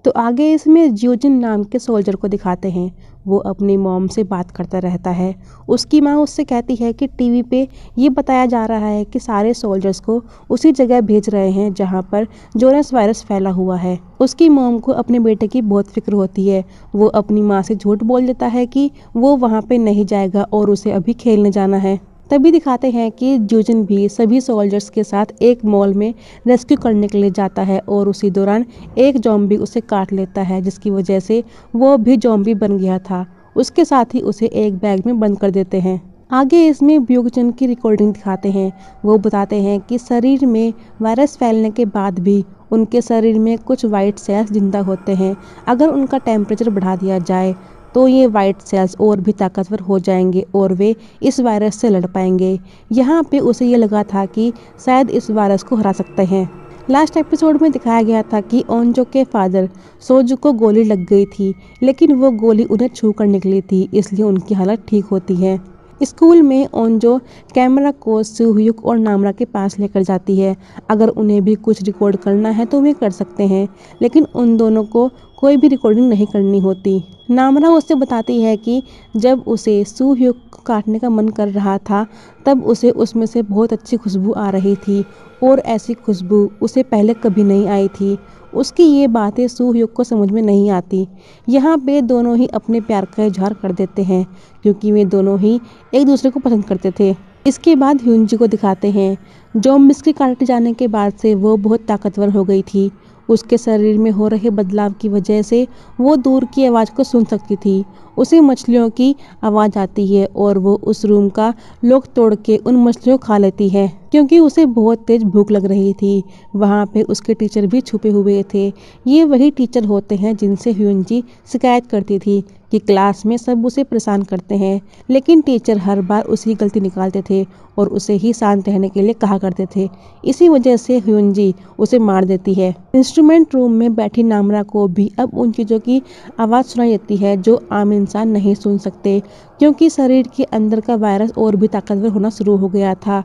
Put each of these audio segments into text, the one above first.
तो आगे इसमें जियोजिन नाम के सोल्जर को दिखाते हैं। वो अपनी मॉम से बात करता रहता है। उसकी माँ उससे कहती है कि टीवी पे ये बताया जा रहा है कि सारे सोल्जर्स को उसी जगह भेज रहे हैं जहाँ पर जोनस वायरस फैला हुआ है। उसकी मॉम को अपने बेटे की बहुत फिक्र होती है। वो अपनी माँ से झूठ बोल देता है कि वो वहाँ पे नहीं जाएगा और उसे अभी खेलने जाना है। तभी दिखाते हैं कि जियोजिन भी सभी सोल्जर्स के साथ एक मॉल में रेस्क्यू करने के लिए जाता है और उसी दौरान एक ज़ॉम्बी उसे काट लेता है, जिसकी वजह से वो भी ज़ॉम्बी बन गया था। उसके साथ ही उसे एक बैग में बंद कर देते हैं। आगे इसमें ब्यूगचन की रिकॉर्डिंग दिखाते हैं। वो बताते हैं कि शरीर में वायरस फैलने के बाद भी उनके शरीर में कुछ वाइट सेल्स जिंदा होते हैं। अगर उनका टेम्परेचर बढ़ा दिया जाए तो ये वाइट सेल्स और भी ताकतवर हो जाएंगे और वे इस वायरस से लड़ पाएंगे। यहाँ पे उसे ये लगा था कि शायद इस वायरस को हरा सकते हैं। लास्ट एपिसोड में दिखाया गया था कि ओंजो के फादर सोजू को गोली लग गई थी, लेकिन वो गोली उन्हें छू कर निकली थी, इसलिए उनकी हालत ठीक होती है। स्कूल में ओंजो कैमरा को सुहयुक और नामरा के पास लेकर जाती है। अगर उन्हें भी कुछ रिकॉर्ड करना है तो वे कर सकते हैं, लेकिन उन दोनों को कोई भी रिकॉर्डिंग नहीं करनी होती। नामरा उससे बताती है कि जब उसे सुहयुक को काटने का मन कर रहा था तब उसे उसमें से बहुत अच्छी खुशबू आ रही थी और ऐसी खुशबू उसे पहले कभी नहीं आई थी। उसकी ये बातें सुहयुक को समझ में नहीं आती। यहाँ पे दोनों ही अपने प्यार का इजहार कर देते हैं क्योंकि वे दोनों ही एक दूसरे को पसंद करते थे। इसके बाद ह्यूनजी को दिखाते हैं। ज़ॉम्बीज़ के काटे जाने के बाद से वो बहुत ताकतवर हो गई थी। उसके शरीर में हो रहे बदलाव की वजह से वो दूर की आवाज़ को सुन सकती थी। उसे मछलियों की आवाज़ आती है और वो उस रूम का लॉक तोड़ के उन मछलियों खा लेती है क्योंकि उसे बहुत तेज भूख लग रही थी। वहाँ पे उसके टीचर भी छुपे हुए थे। ये वही टीचर होते हैं जिनसे ह्यूनजी शिकायत करती थी कि क्लास में सब उसे परेशान करते हैं, लेकिन टीचर हर बार उसी गलती निकालते थे और उसे ही शांत रहने के लिए कहा करते थे। इसी वजह से ह्यूनजी उसे मार देती है। इंस्ट्रूमेंट रूम में बैठी नामरा को भी अब उन चीज़ों की आवाज़ सुनाई देती है जो आम इंसान नहीं सुन सकते, क्योंकि शरीर के अंदर का वायरस और भी ताकतवर होना शुरू हो गया था।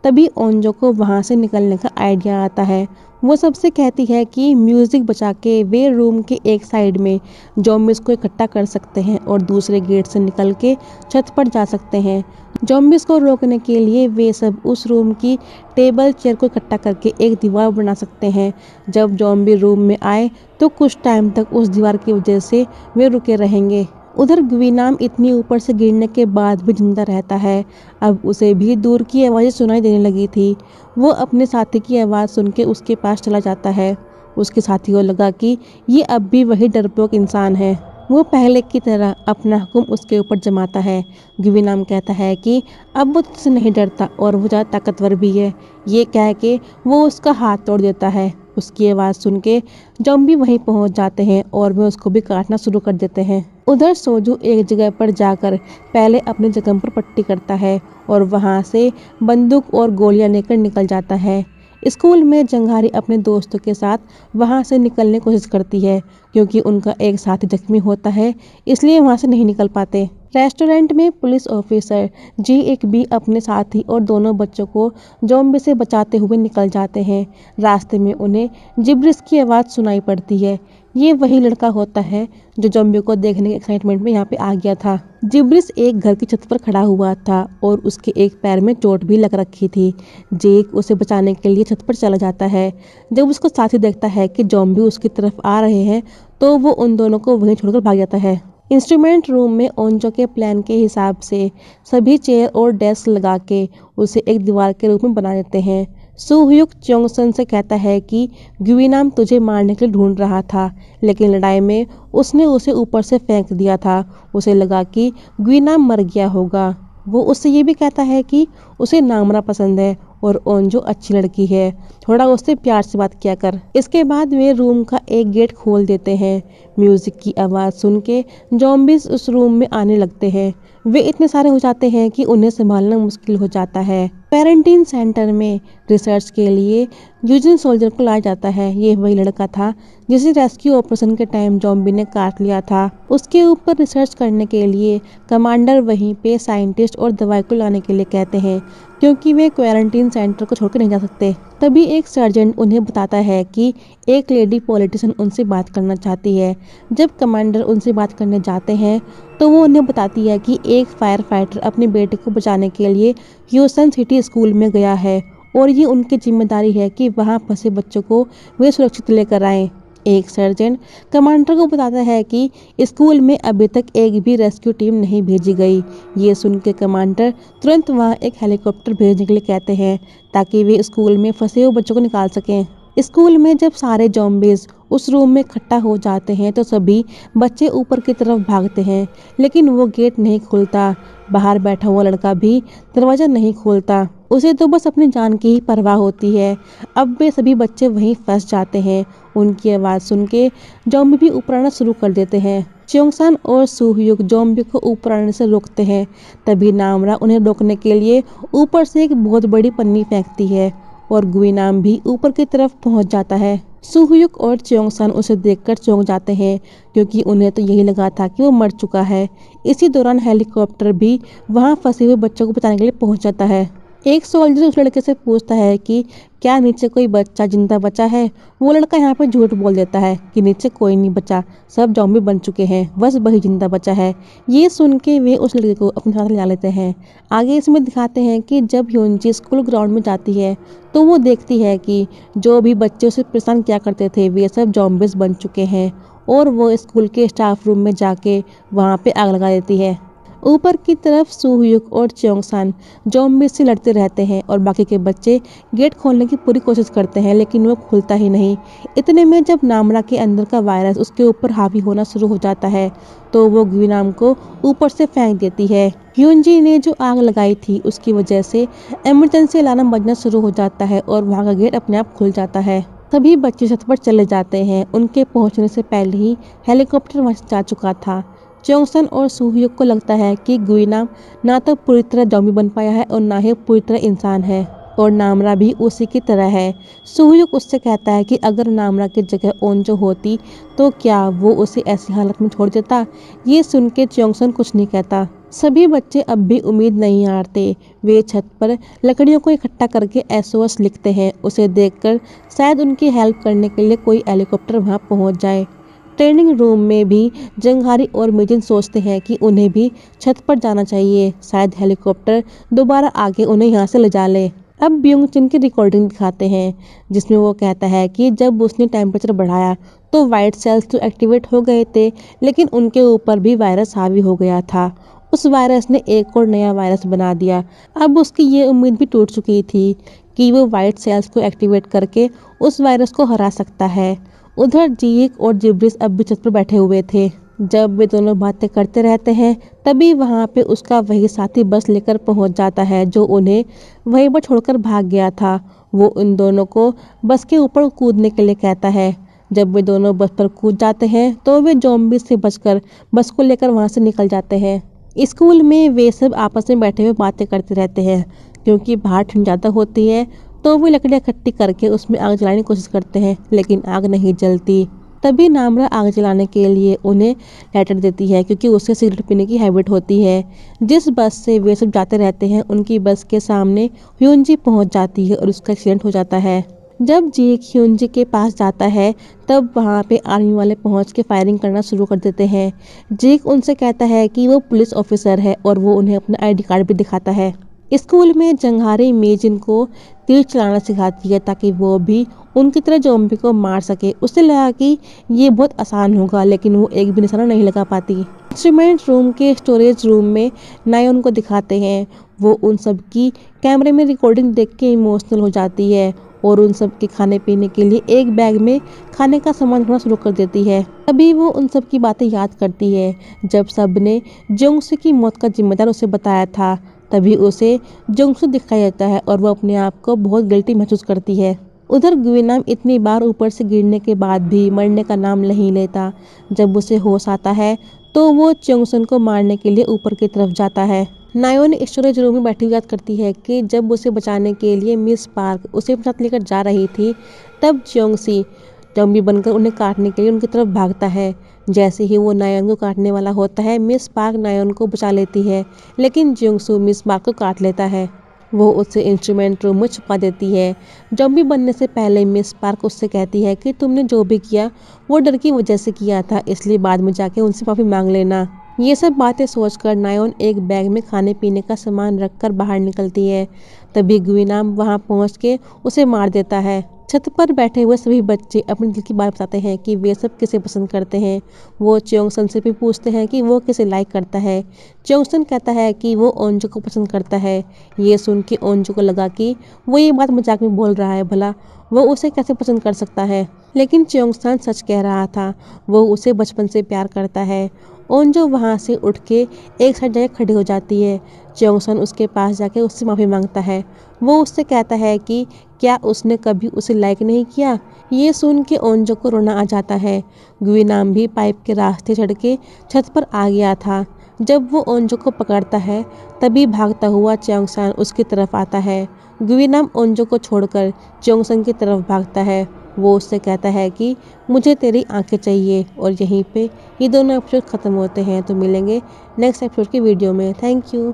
तभी ओंजो को वहाँ से निकलने का आइडिया आता है। वो सबसे कहती है कि म्यूज़िक बजा के वे रूम के एक साइड में ज़ॉम्बीज़ को इकट्ठा कर सकते हैं और दूसरे गेट से निकल के छत पर जा सकते हैं। ज़ॉम्बीज़ को रोकने के लिए वे सब उस रूम की टेबल चेयर को इकट्ठा करके एक दीवार बना सकते हैं। जब ज़ॉम्बी रूम में आए तो कुछ टाइम तक उस दीवार की वजह से वे रुके रहेंगे। उधर ग्वीनाम इतनी ऊपर से गिरने के बाद भी जिंदा रहता है। अब उसे भी दूर की आवाज़ें सुनाई देने लगी थी। वो अपने साथी की आवाज़ सुन के उसके पास चला जाता है। उसके साथी को लगा कि ये अब भी वही डरपोक इंसान है। वो पहले की तरह अपना हुक्म उसके ऊपर जमाता है। ग्वीनाम कहता है कि अब वो तुझसे नहीं डरता और वो ज़्यादा ताकतवर भी है। ये कह के वो उसका हाथ तोड़ देता है। उसकी आवाज़ सुन के ज़ॉम्बी वहीं पहुंच जाते हैं और वे उसको भी काटना शुरू कर देते हैं। उधर सोजू एक जगह पर जाकर पहले अपने जख्म पर पट्टी करता है और वहां से बंदूक और गोलियां लेकर निकल जाता है। स्कूल में जंघारी अपने दोस्तों के साथ वहां से निकलने की कोशिश करती है क्योंकि उनका एक साथी जख्मी होता है, इसलिए वहां से नहीं निकल पाते। रेस्टोरेंट में पुलिस ऑफिसर जी एक भी अपने साथी और दोनों बच्चों को ज़ॉम्बी से बचाते हुए निकल जाते हैं। रास्ते में उन्हें जिब्रिस की आवाज़ सुनाई पड़ती है। ये वही लड़का होता है जो ज़ॉम्बी को देखने के एक्साइटमेंट में यहाँ पे आ गया था। जिब्रिस एक घर की छत पर खड़ा हुआ था और उसके एक पैर में चोट भी लग रखी थी। जेक उसे बचाने के लिए छत पर चला जाता है। जब उसको साथी देखता है कि ज़ॉम्बी उसकी तरफ आ रहे हैं तो वो उन दोनों को वहीं छोड़कर भाग जाता है। इंस्ट्रूमेंट रूम में ओंजो के प्लान के हिसाब से सभी चेयर और डेस्क लगा के उसे एक दीवार के रूप में बना देते हैं। सुहयुक चोंगसन से कहता है कि ग्वीनाम तुझे मारने के लिए ढूंढ रहा था, लेकिन लड़ाई में उसने उसे ऊपर से फेंक दिया था। उसे लगा कि ग्वीनाम मर गया होगा। वो उससे ये भी कहता है कि उसे नामरा पसंद है और ओंजो अच्छी लड़की है, थोड़ा उससे प्यार से बात किया कर। इसके बाद वे रूम का एक गेट खोल देते हैं। म्यूजिक की आवाज़ सुन के ज़ॉम्बीज़ उस रूम में आने लगते हैं। वे इतने सारे हो जाते हैं कि उन्हें संभालना मुश्किल हो जाता है। क्वारंटीन सेंटर में रिसर्च के लिए यूजिन सोल्जर को लाया जाता है। ये वही लड़का था जिसे रेस्क्यू ऑपरेशन के टाइम ज़ॉम्बी ने काट लिया था। उसके ऊपर रिसर्च करने के लिए कमांडर वहीं पे साइंटिस्ट और दवाई को लाने के लिए कहते हैं क्योंकि वे क्वारंटीन सेंटर को छोड़कर नहीं जा सकते। तभी एक सर्जेंट उन्हें बताता है कि एक लेडी पॉलिटिशियन उनसे बात करना चाहती है। जब कमांडर उनसे बात करने जाते हैं तो वो उन्हें बताती है कि एक फायर फाइटर अपने बेटे को बचाने के लिए ह्यूस्टन सिटी स्कूल में गया है और ये उनकी जिम्मेदारी है कि वहाँ फंसे बच्चों को वे सुरक्षित लेकर आएं। एक सर्जन कमांडर को बताता है कि स्कूल में अभी तक एक भी रेस्क्यू टीम नहीं भेजी गई। ये सुन के कमांडर तुरंत वहां एक हेलीकॉप्टर भेजने के लिए कहते हैं ताकि वे स्कूल में फंसे हुए बच्चों को निकाल सकें। स्कूल में जब सारे जॉम्बीज उस रूम में इकट्ठा हो जाते हैं तो सभी बच्चे ऊपर की तरफ भागते हैं, लेकिन वो गेट नहीं खुलता। बाहर बैठा हुआ लड़का भी दरवाज़ा नहीं खोलता। उसे तो बस अपनी जान की ही परवाह होती है। अब वे सभी बच्चे वहीं फंस जाते हैं। उनकी आवाज़ सुन के जॉम्बी भी ऊपर आना शुरू कर देते हैं। च्योंगसान और सूहयुक जॉम्बी को ऊपर आने से रोकते हैं। तभी नामरा उन्हें रोकने के लिए ऊपर से एक बहुत बड़ी पन्नी फेंकती है और गुइनाम भी ऊपर की तरफ पहुंच जाता है। सूहयुक और च्योंगसान उसे देखकर चौंक जाते हैं क्योंकि उन्हें तो यही लगा था कि वो मर चुका है। इसी दौरान हेलीकॉप्टर भी वहां फंसे हुए बच्चों को बचाने के लिए पहुंच जाता है। एक सोल्जर उस लड़के से पूछता है कि क्या नीचे कोई बच्चा जिंदा बचा है। वो लड़का यहाँ पे झूठ बोल देता है कि नीचे कोई नहीं बचा, सब जॉम्बी बन चुके हैं, बस वही जिंदा बचा है। ये सुन के वे उस लड़के को अपने साथ ले लेते हैं। आगे इसमें दिखाते हैं कि जब ह्योंजी स्कूल ग्राउंड में जाती है तो वो देखती है कि जो भी बच्चे उसे परेशान किया करते थे वे सब जॉम्बीज बन चुके हैं और वो स्कूल के स्टाफ रूम में जाके वहाँ पे आग लगा देती है। ऊपर की तरफ सूहयुक और च्योंगसान जॉम्बी से लड़ते रहते हैं और बाकी के बच्चे गेट खोलने की पूरी कोशिश करते हैं, लेकिन वो खुलता ही नहीं। इतने में जब नामरा के अंदर का वायरस उसके ऊपर हावी होना शुरू हो जाता है तो वो गुइनाम को ऊपर से फेंक देती है। ह्योंजी ने जो आग लगाई थी उसकी वजह से इमरजेंसी अलार्म बजना शुरू हो जाता है और वहाँ का गेट अपने आप खुल जाता है। सभी बच्चे छत पर चले जाते हैं। उनके पहुंचने से पहले ही हेलीकॉप्टर वहां से जा चुका था। च्योंगसान और सूहयुक को लगता है कि गुइनाम ना तो पूरी तरह जॉम्बी बन पाया है और ना ही पूरी तरह इंसान है और नामरा भी उसी की तरह है। सूहयुक उससे कहता है कि अगर नामरा की जगह ओंजो होती तो क्या वो उसे ऐसी हालत में छोड़ देता। ये सुन के च्योंगसान कुछ नहीं कहता। सभी बच्चे अब भी उम्मीद नहीं हारते। वे छत पर लकड़ियों को इकट्ठा करके SOS लिखते हैं। उसे देखकर शायद उनकी हेल्प करने के लिए कोई हेलीकॉप्टर वहां पहुंच जाए। ट्रेनिंग रूम में भी जंगहारी और मिजिन सोचते हैं कि उन्हें भी छत पर जाना चाहिए, शायद हेलीकॉप्टर दोबारा आके उन्हें यहाँ से ले जा ले। अब ब्योंग चिन की रिकॉर्डिंग दिखाते हैं जिसमें वो कहता है कि जब उसने टेम्परेचर बढ़ाया तो वाइट सेल्स तो एक्टिवेट हो गए थे, लेकिन उनके ऊपर भी वायरस हावी हो गया था। उस वायरस ने एक और नया वायरस बना दिया। अब उसकी ये उम्मीद भी टूट चुकी थी कि वो वाइट सेल्स को एक्टिवेट करके उस वायरस को हरा सकता है। उधर जीक और जिब्रिस अब भी छत पर बैठे हुए थे। जब वे दोनों बातें करते रहते हैं तभी वहां पे उसका वही साथी बस लेकर पहुंच जाता है जो उन्हें वहीं पर छोड़कर भाग गया था। वो उन दोनों को बस के ऊपर कूदने के लिए कहता है। जब वे दोनों बस पर कूद जाते हैं तो वे ज़ॉम्बी से बचकर बस को लेकर वहां से निकल जाते हैं। स्कूल में वे सब आपस में बैठे हुए बातें करते रहते हैं क्योंकि बाहर ठंड ज़्यादा होती है तो वे लकड़ियाँ इकट्ठी करके उसमें आग जलाने की कोशिश करते हैं, लेकिन आग नहीं जलती। तभी नामरा आग जलाने के लिए उन्हें लाइटर देती है क्योंकि उसे सिगरेट पीने की हैबिट होती है। जिस बस से वे सब जाते रहते हैं उनकी बस के सामने ह्योंजी पहुंच जाती है और उसका एक्सीडेंट हो जाता है। जब जीक ह्योंजी के पास जाता है तब वहां पे आर्मी वाले पहुंच के फायरिंग करना शुरू कर देते हैं। जीक उनसे कहता है कि वो पुलिस ऑफिसर है और वो उन्हें अपना ID कार्ड भी दिखाता है। स्कूल में जंगहारी मेजिन को तीर चलाना सिखाती है ताकि वो भी उनकी तरह ज़ॉम्बी को मार सके। उसे लगा कि ये बहुत आसान होगा, लेकिन वो एक भी निशाना नहीं लगा पाती। इंस्ट्रूमेंट रूम के स्टोरेज रूम में नायोन को दिखाते हैं। वो उन सब की कैमरे में रिकॉर्डिंग देख के इमोशनल हो जाती है और उन सब के खाने पीने के लिए एक बैग में खाने का सामान रखना शुरू कर देती है। तभी वो उन सब की बातें याद करती है जब सब ने जोंगसू की मौत का जिम्मेदार उसे बताया था। तभी उसे जोंगसू दिखाई देता है और वो अपने आप को बहुत गिल्टी महसूस करती है। उधर गुइनाम इतनी बार ऊपर से गिरने के बाद भी मरने का नाम नहीं लेता। जब उसे होश आता है तो वो च्योंगसन को मारने के लिए ऊपर की तरफ जाता है। नायोन स्टोरेज रूम में बैठी याद करती है कि जब उसे बचाने के लिए मिस पार्क उसे अपने साथ लेकर जा रही थी तब च्योंगसी जॉम्बी बनकर उन्हें काटने के लिए उनकी तरफ भागता है। जैसे ही वो नायोन को काटने वाला होता है मिस पार्क नायोन को बचा लेती है, लेकिन जियोंगसू मिस पार्क को काट लेता है। वो उसे इंस्ट्रूमेंट रूम में छुपा देती है। ज़ॉम्बी बनने से पहले मिस पार्क उससे कहती है कि तुमने जो भी किया वो डर की वजह से किया था, इसलिए बाद में जाके उनसे माफ़ी मांग लेना। ये सब बातें सोचकर नायोन एक बैग में खाने पीने का सामान रखकर बाहर निकलती है। तभी गुइनाम वहां पहुंच के उसे मार देता है। छत पर बैठे हुए सभी बच्चे अपने दिल की बात बताते हैं कि वे सब किसे पसंद करते हैं। वो च्योंगसन से भी पूछते हैं कि वो किसे लाइक करता है। च्योंगसन कहता है कि वो ओंजो को पसंद करता है। ये सुन के ओंजो को लगा कि वो ये बात मजाक में बोल रहा है, भला वो उसे कैसे पसंद कर सकता है। लेकिन च्योंगसन सच कह रहा था, वो उसे बचपन से प्यार करता है। ओंजो वहाँ से उठ के एक साइड जाके खड़ी हो जाती है। च्योंगसन उसके पास जाके उससे माफ़ी मांगता है। वो उससे कहता है कि क्या उसने कभी उसे लाइक नहीं किया। ये सुन के ओंजो को रोना आ जाता है। गुइनाम भी पाइप के रास्ते चढ़ के छत पर आ गया था। जब वो ओंजो को पकड़ता है तभी भागता हुआ च्योंगसन उसकी तरफ आता है। गुइनाम ओंजो को छोड़कर च्योंगसन की तरफ भागता है। वो उससे कहता है कि मुझे तेरी आंखें चाहिए, और यहीं पे ये दोनों एपिसोड ख़त्म होते हैं। तो मिलेंगे नेक्स्ट एपिसोड की वीडियो में। Thank you.